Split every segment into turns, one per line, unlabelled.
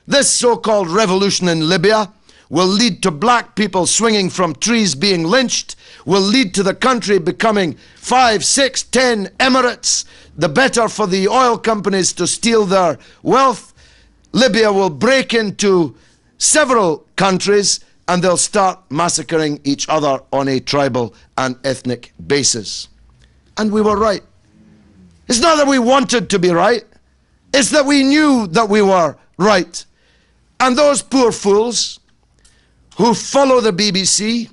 This so-called revolution in Libya will lead to black people swinging from trees being lynched, will lead to the country becoming 5, 6, 10 emirates, the better for the oil companies to steal their wealth. Libya will break into several countries and they'll start massacring each other on a tribal and ethnic basis. And we were right. It's not that we wanted to be right, it's that we knew that we were right. And those poor fools who follow the BBC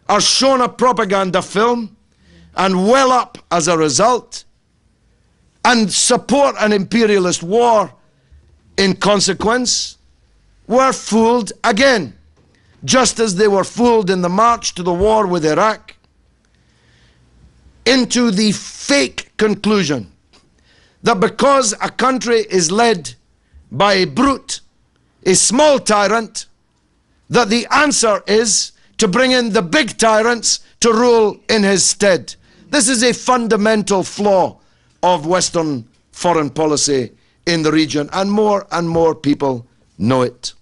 are shown a propaganda film and well up as a result and support an imperialist war in consequence, were fooled again, just as they were fooled in the march to the war with Iraq, into the fake conclusion that because a country is led by a brute, a small tyrant, that the answer is to bring in the big tyrants to rule in his stead. This is a fundamental flaw of Western foreign policy in the region, and more people know it.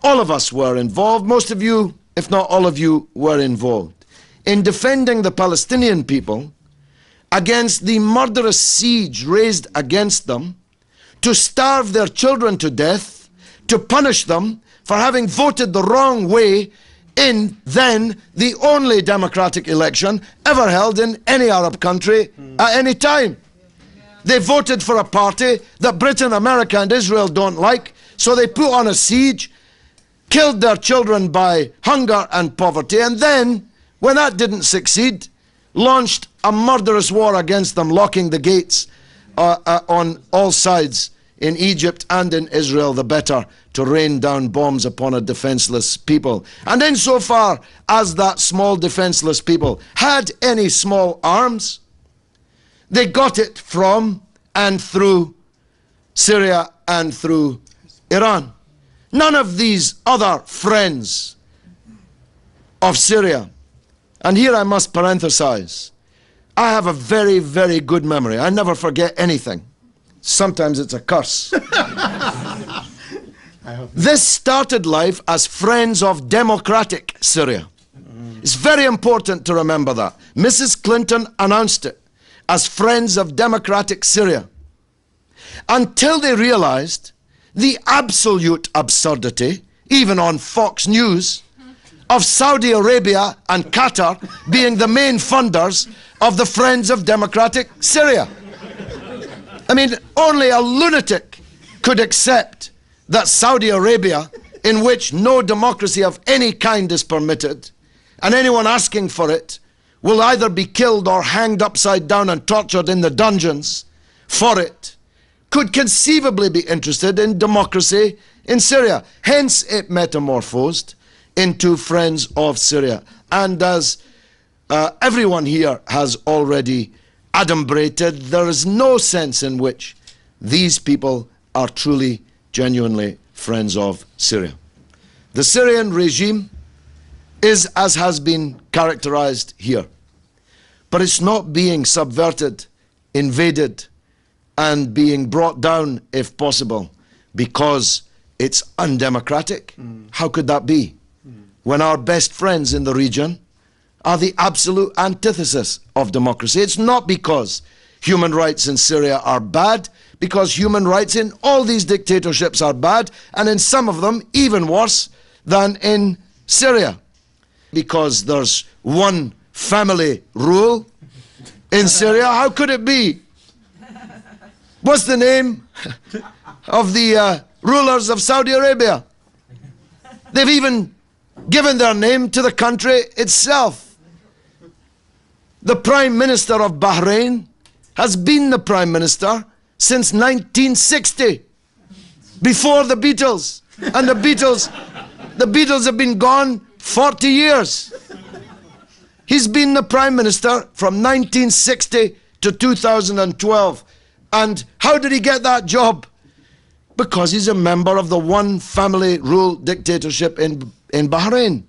All of us were involved, most of you, if not all of you, were involved in defending the Palestinian people against the murderous siege raised against them, to starve their children to death, to punish them for having voted the wrong way in then the only democratic election ever held in any Arab country at any time. They voted for a party that Britain, America and Israel don't like, so they put on a siege, killed their children by hunger and poverty, and then, when that didn't succeed, launched a murderous war against them, locking the gates on all sides in Egypt and in Israel, the better to rain down bombs upon a defenseless people. And insofar as that small defenseless people had any small arms, they got it from and through Syria and through Iran. None of these other friends of Syria, and here I must parenthesize, I have a very, very good memory. I never forget anything. Sometimes it's a curse. This started life as friends of democratic Syria. It's very important to remember that. Mrs. Clinton announced it as friends of democratic Syria, until they realized the absolute absurdity, even on Fox News, of Saudi Arabia and Qatar being the main funders of the Friends of Democratic Syria. I mean, only a lunatic could accept that Saudi Arabia, in which no democracy of any kind is permitted, and anyone asking for it will either be killed or hanged upside down and tortured in the dungeons for it, could conceivably be interested in democracy in Syria. Hence it metamorphosed into Friends of Syria. And as everyone here has already adumbrated, there is no sense in which these people are truly, genuinely friends of Syria. The Syrian regime is as has been characterized here, but it's not being subverted, invaded, and being brought down, if possible, because it's undemocratic. How could that be? When our best friends in the region are the absolute antithesis of democracy. It's not because human rights in Syria are bad, because human rights in all these dictatorships are bad, and in some of them even worse than in Syria. Because there's one family rule in Syria. How could it be? What's the name of the rulers of Saudi Arabia? They've even given their name to the country itself. The Prime Minister of Bahrain has been the Prime Minister since 1960, before the Beatles. And the Beatles have been gone 40 years. He's been the Prime Minister from 1960 to 2012. And how did he get that job? Because he's a member of the one family rule dictatorship in Bahrain.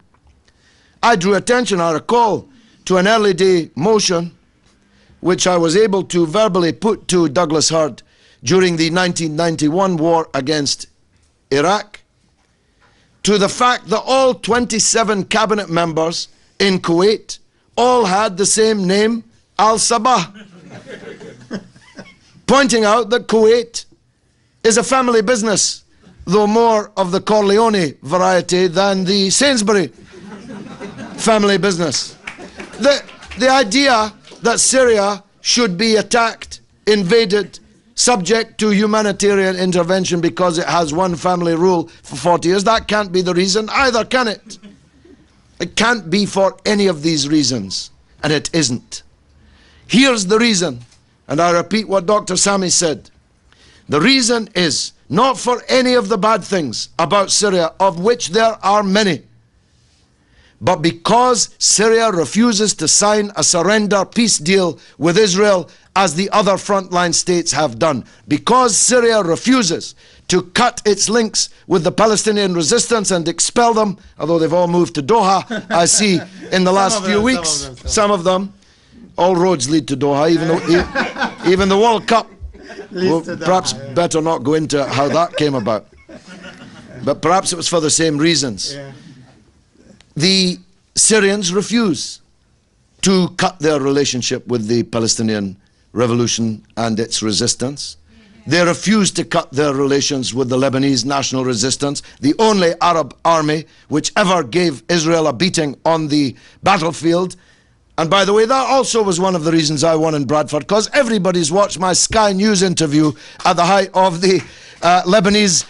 I drew attention, I recall, to an early day motion which I was able to verbally put to Douglas Hurd during the 1991 war against Iraq, to the fact that all 27 cabinet members in Kuwait all had the same name, Al-Sabah, pointing out that Kuwait is a family business, though more of the Corleone variety than the Sainsbury family business. The idea that Syria should be attacked, invaded, subject to humanitarian intervention because it has one family rule for 40 years, that can't be the reason either, can it? It can't be for any of these reasons, and it isn't. Here's the reason, and I repeat what Dr. Sami said. The reason is not for any of the bad things about Syria, of which there are many, but because Syria refuses to sign a surrender peace deal with Israel as the other frontline states have done. Because Syria refuses to cut its links with the Palestinian resistance and expel them, although they've all moved to Doha, I see in the last few weeks, some of them. All roads lead to Doha, even the World Cup. Well, perhaps better not go into how that came about. But perhaps it was for the same reasons. The Syrians refuse to cut their relationship with the Palestinian revolution and its resistance. They refuse to cut their relations with the Lebanese national resistance, the only Arab army which ever gave Israel a beating on the battlefield. And by the way, that also was one of the reasons I won in Bradford, because everybody's watched my Sky News interview at the height of the Lebanese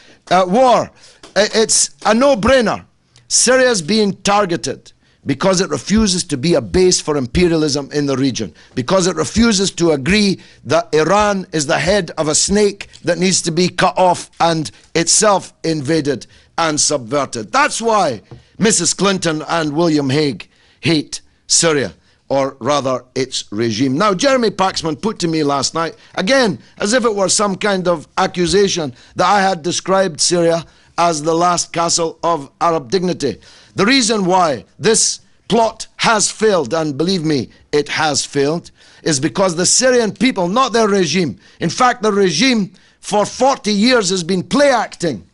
war. It's a no-brainer. Syria's being targeted because it refuses to be a base for imperialism in the region, because it refuses to agree that Iran is the head of a snake that needs to be cut off and itself invaded and subverted. That's why Mrs. Clinton and William Hague hate Syria, or rather its regime. Now, Jeremy Paxman put to me last night, again, as if it were some kind of accusation, that I had described Syria as the last castle of Arab dignity. The reason why this plot has failed, and believe me, it has failed, is because the Syrian people, not their regime, in fact, the regime for 40 years has been play acting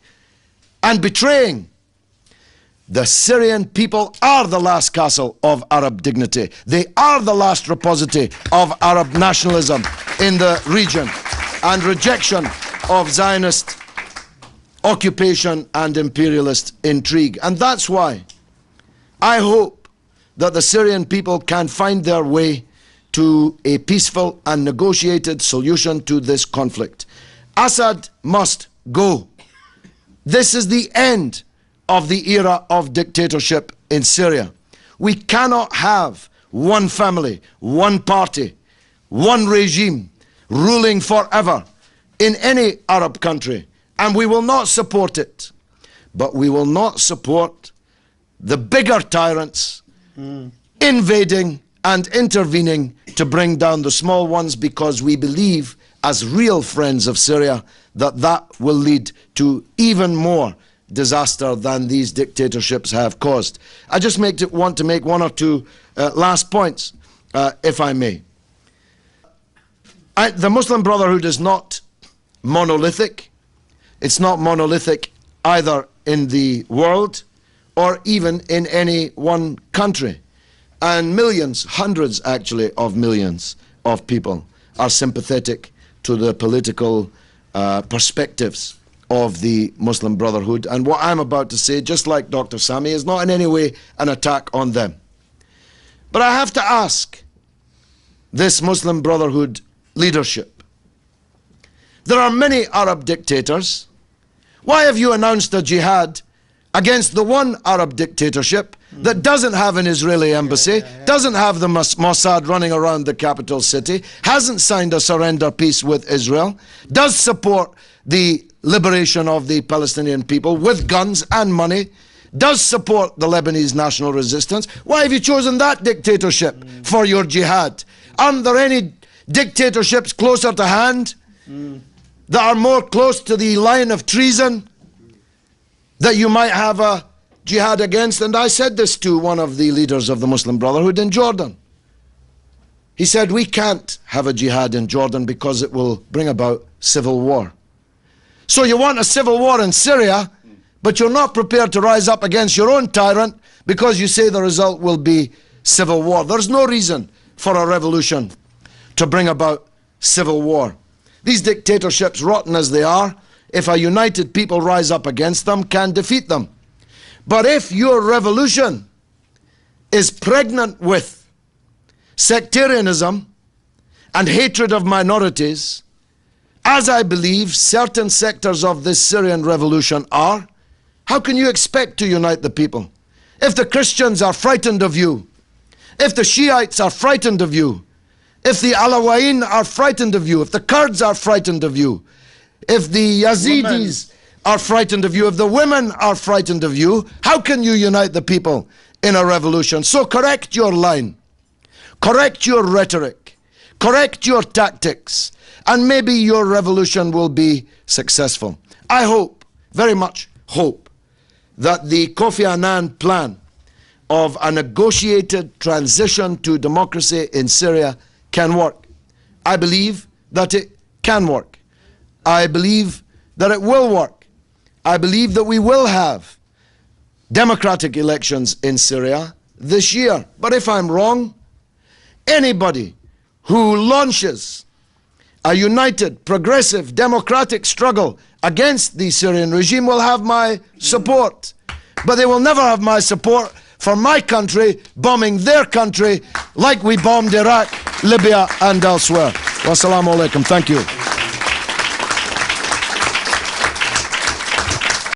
and betraying. The Syrian people are the last castle of Arab dignity. They are the last repository of Arab nationalism in the region and rejection of Zionist occupation and imperialist intrigue. And that's why I hope that the Syrian people can find their way to a peaceful and negotiated solution to this conflict. Assad must go. This is the end of the era of dictatorship in Syria. We cannot have one family, one party, one regime ruling forever in any Arab country. And we will not support it. But we will not support the bigger tyrants invading and intervening to bring down the small ones, because we believe, as real friends of Syria, that that will lead to even more disaster than these dictatorships have caused. I just want to make one or two last points, if I may. The Muslim Brotherhood is not monolithic. It's not monolithic either in the world or even in any one country. And millions, hundreds actually of millions of people are sympathetic to the political perspectives of the Muslim Brotherhood. And what I'm about to say, just like Dr. Sami, is not in any way an attack on them. But I have to ask this Muslim Brotherhood leadership. There are many Arab dictators. Why have you announced a jihad against the one Arab dictatorship that doesn't have an Israeli embassy, doesn't have the Mossad running around the capital city, hasn't signed a surrender peace with Israel, does support the liberation of the Palestinian people with guns and money, does support the Lebanese national resistance? Why have you chosen that dictatorship for your jihad? Aren't there any dictatorships closer to hand that are more close to the line of treason that you might have a jihad against? And I said this to one of the leaders of the Muslim Brotherhood in Jordan. He said, we can't have a jihad in Jordan because it will bring about civil war. So you want a civil war in Syria, but you're not prepared to rise up against your own tyrant because you say the result will be civil war. There's no reason for a revolution to bring about civil war. These dictatorships, rotten as they are, if a united people rise up against them, can defeat them. But if your revolution is pregnant with sectarianism and hatred of minorities, as I believe certain sectors of this Syrian revolution are, how can you expect to unite the people? If the Christians are frightened of you, if the Shiites are frightened of you, if the Alawiyin are frightened of you, if the Kurds are frightened of you, if the Yazidis are frightened of you, if the women are frightened of you, how can you unite the people in a revolution? So correct your line, correct your rhetoric, correct your tactics, and maybe your revolution will be successful. I hope, very much hope, that the Kofi Annan plan of a negotiated transition to democracy in Syria can work. I believe that it can work. I believe that it will work. I believe that we will have democratic elections in Syria this year. But if I'm wrong, anybody who launches a united, progressive, democratic struggle against the Syrian regime will have my support. But they will never have my support for my country bombing their country like we bombed Iraq, Libya and elsewhere. Wassalamu alaikum. Thank you.